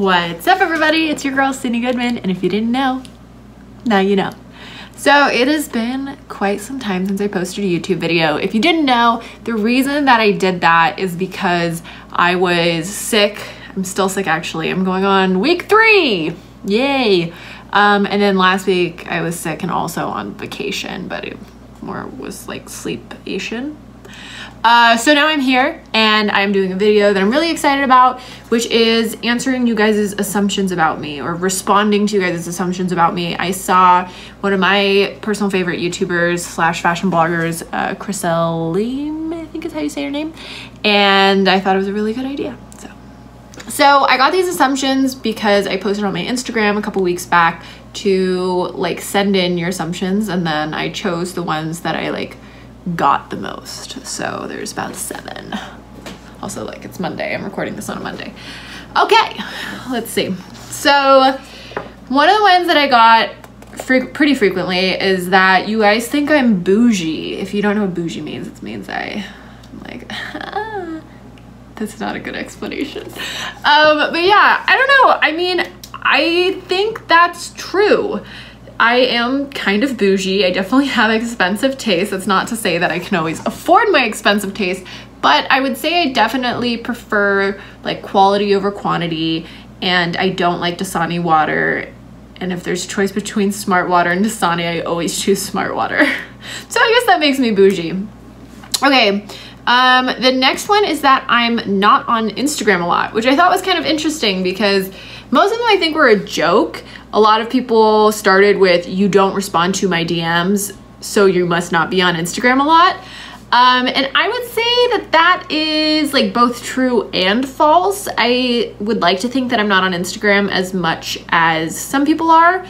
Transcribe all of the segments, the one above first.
What's up, everybody? It's your girl Sydnee Goodman, and if you didn't know, now you know. So it has been quite some time since I posted a YouTube video. If you didn't know, the reason that I did that is because I was sick. I'm still sick, actually. I'm going on week 3. Yay! And then last week I was sick and also on vacation, but it more was like sleep-ation. So now I'm here and I'm doing a video that I'm really excited about, which is answering you guys' assumptions about me, or responding to you guys' assumptions about me. I saw one of my personal favorite YouTubers slash fashion bloggers, Chriselle, I think is how you say her name, and I thought it was a really good idea. So I got these assumptions because I posted on my Instagram a couple weeks back to like send in your assumptions, and then I chose the ones that I like got the most. So there's about 7. Also, like, it's Monday. I'm recording this on a Monday. Okay, let's see. So one of the ones that I got pretty frequently is that you guys think I'm bougie. If you don't know what bougie means, it means I'm like, that's not a good explanation. But yeah, I don't know. I mean, I think that's true. I am kind of bougie. I definitely have expensive taste. That's not to say that I can always afford my expensive taste, but I would say I definitely prefer like quality over quantity, and I don't like Dasani water. And if there's a choice between Smart Water and Dasani, I always choose Smart Water. So I guess that makes me bougie. Okay, the next one is that I'm not on Instagram a lot, which I thought was kind of interesting because most of them I think were a joke. A lot of people started with, you don't respond to my DMs, so you must not be on Instagram a lot. And I would say that that is like both true and false. I would like to think that I'm not on Instagram as much as some people are,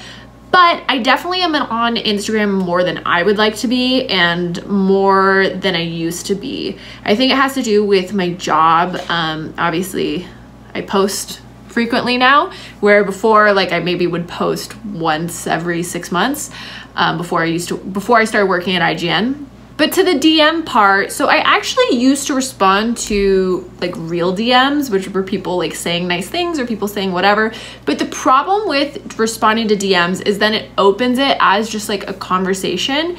but I definitely am on Instagram more than I would like to be and more than I used to be. I think it has to do with my job. Obviously, I post frequently now, where before, like, I maybe would post once every 6 months before I started working at IGN. But to the DM part, so I actually used to respond to like real DMs, which were people like saying nice things or people saying whatever. But the problem with responding to DMs is then it opens it as just like a conversation,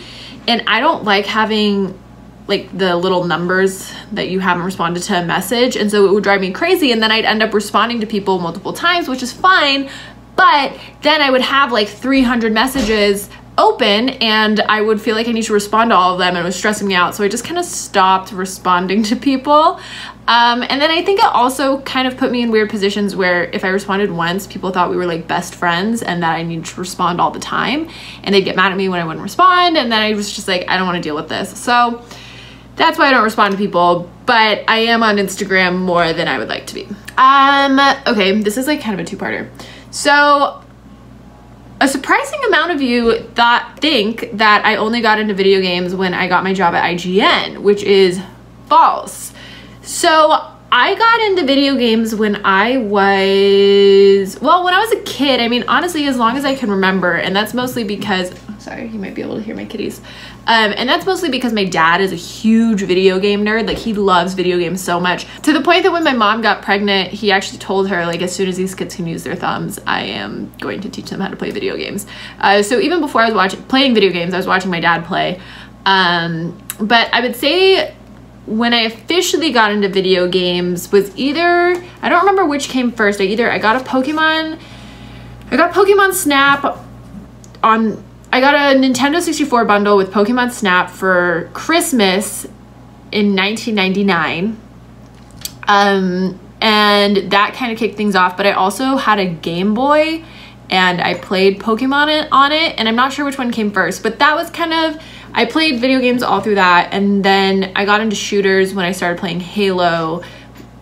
and I don't like having like the little numbers that you haven't responded to a message, and so it would drive me crazy, and then I'd end up responding to people multiple times, which is fine, but then I would have like 300 messages open and I would feel like I need to respond to all of them, and it was stressing me out, so I just kind of stopped responding to people. And then I think it also kind of put me in weird positions where if I responded once, people thought we were like best friends and that I needed to respond all the time, and they'd get mad at me when I wouldn't respond, and then I was just like, I don't want to deal with this. So that's why I don't respond to people, but I am on Instagram more than I would like to be. Okay, this is like kind of a two-parter. So a surprising amount of you think that I only got into video games when I got my job at IGN, which is false. So I got into video games when I was a kid. I mean, honestly, as long as I can remember, and that's mostly because, sorry, you might be able to hear my kitties. And that's mostly because my dad is a huge video game nerd. Like, he loves video games so much, to the point that when my mom got pregnant, he actually told her, like, as soon as these kids can use their thumbs, I am going to teach them how to play video games. So even before I was playing video games, I was watching my dad play. But I would say when I officially got into video games was either, I don't remember which came first. I got Pokemon Snap on, I got a Nintendo 64 bundle with Pokemon Snap for Christmas in 1999. And that kind of kicked things off, but I also had a Game Boy and I played Pokemon on it, and I'm not sure which one came first, but that was kind of, I played video games all through that, and then I got into shooters when I started playing Halo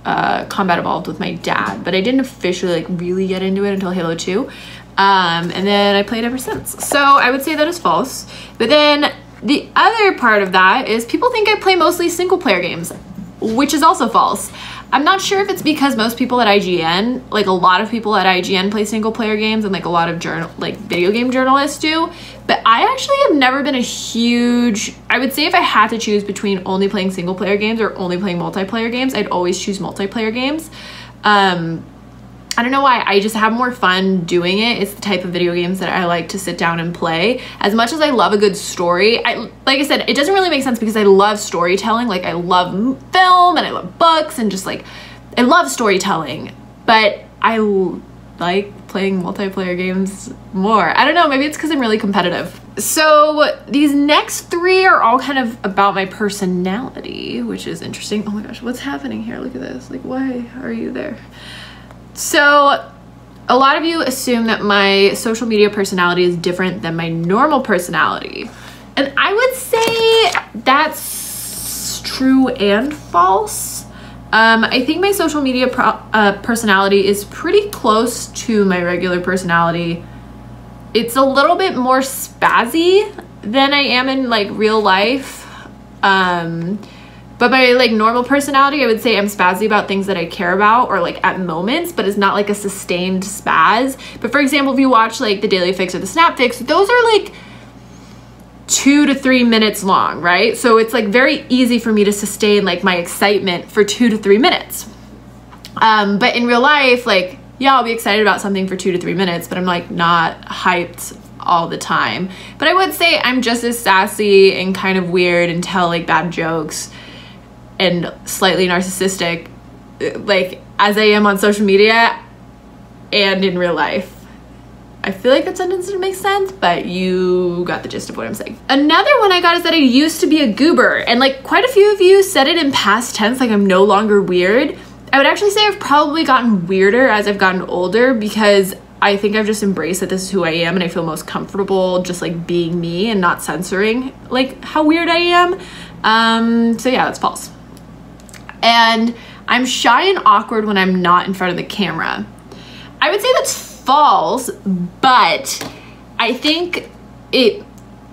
Combat Evolved with my dad, but I didn't officially like really get into it until Halo 2. And then I played ever since. So I would say that is false. But then the other part of that is people think I play mostly single player games, which is also false. I'm not sure if it's because most people at IGN, like a lot of people at IGN play single player games, and like a lot of video game journalists do, but I actually have never been a huge, I would say if I had to choose between only playing single player games or only playing multiplayer games, I'd always choose multiplayer games. I I don't know why, I just have more fun doing it. It's the type of video games that I like to sit down and play. As much as I love a good story, like I said, it doesn't really make sense because I love storytelling. Like I love film and I love books and just like, I love storytelling, but I like playing multiplayer games more. I don't know, maybe it's because I'm really competitive. So these next 3 are all kind of about my personality, which is interesting. Oh my gosh, what's happening here? Look at this. Like, why are you there? So a lot of you assume that my social media personality is different than my normal personality. And I would say that's true and false. I think my social media personality is pretty close to my regular personality. It's a little bit more spazzy than I am in like real life. But my like normal personality, I would say I'm spazzy about things that I care about or like at moments, but it's not like a sustained spaz. But for example, if you watch like the Daily Fix or the Snap Fix, those are like 2 to 3 minutes long, right? So it's like very easy for me to sustain like my excitement for 2 to 3 minutes. But in real life, like, yeah, I'll be excited about something for 2 to 3 minutes, but I'm like not hyped all the time. But I would say I'm just as sassy and kind of weird and tell like bad jokes and slightly narcissistic like as I am on social media and in real life. I feel like that sentence didn't make sense, but you got the gist of what I'm saying. Another one I got is that I used to be a goober, and like quite a few of you said it in past tense, like I'm no longer weird. I would actually say I've probably gotten weirder as I've gotten older because I think I've just embraced that this is who I am and I feel most comfortable just like being me and not censoring like how weird I am. So yeah, that's false. And I'm shy and awkward when I'm not in front of the camera. I would say that's false, but I think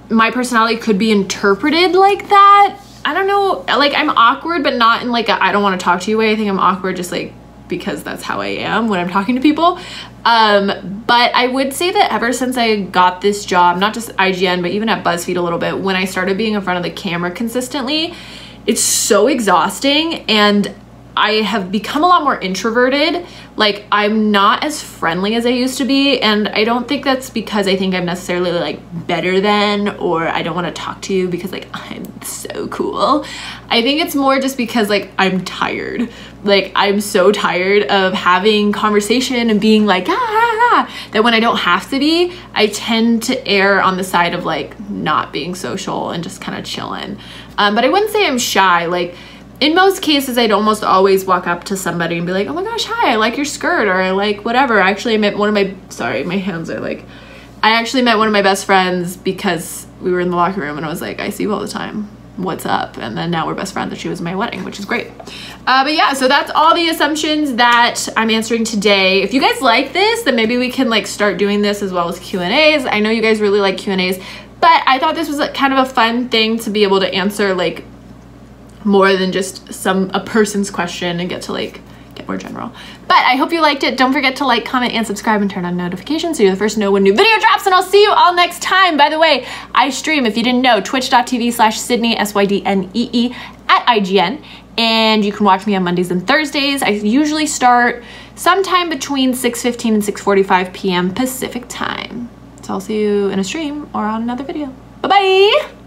my personality could be interpreted like that. I don't know, like I'm awkward, but not in like a I don't want to talk to you way. I think I'm awkward just like because that's how I am when I'm talking to people. But I would say that ever since I got this job, not just IGN, but even at BuzzFeed a little bit, when I started being in front of the camera consistently, it's so exhausting and I have become a lot more introverted. Like I'm not as friendly as I used to be, and I don't think that's because I think I'm necessarily like better than, or I don't want to talk to you because like I'm so cool. I think it's more just because like I'm tired. Like I'm so tired of having conversation and being like that when I don't have to be, I tend to err on the side of like not being social and just kind of chilling. But I wouldn't say I'm shy. Like in most cases, I'd almost always walk up to somebody and be like, oh my gosh, hi, I like your skirt, or I like whatever. Actually, I met one of my, sorry, my hands are like, I actually met one of my best friends because we were in the locker room and I was like, I see you all the time. What's up? And then now we're best friends and she was at my wedding, which is great. But yeah, so that's all the assumptions that I'm answering today. If you guys like this, then maybe we can like start doing this as well as Q&As. I know you guys really like Q&As, but I thought this was like kind of a fun thing to be able to answer like more than just a person's question and get to like get more general. But I hope you liked it. Don't forget to like, comment, and subscribe and turn on notifications so you're the first to know when new video drops, and I'll see you all next time. By the way, I stream, if you didn't know, twitch.tv/Sydnee, SYDNEE at IGN, and you can watch me on Mondays and Thursdays. I usually start sometime between 6:15 and 6:45 p.m. Pacific time. So I'll see you in a stream or on another video. Bye-bye!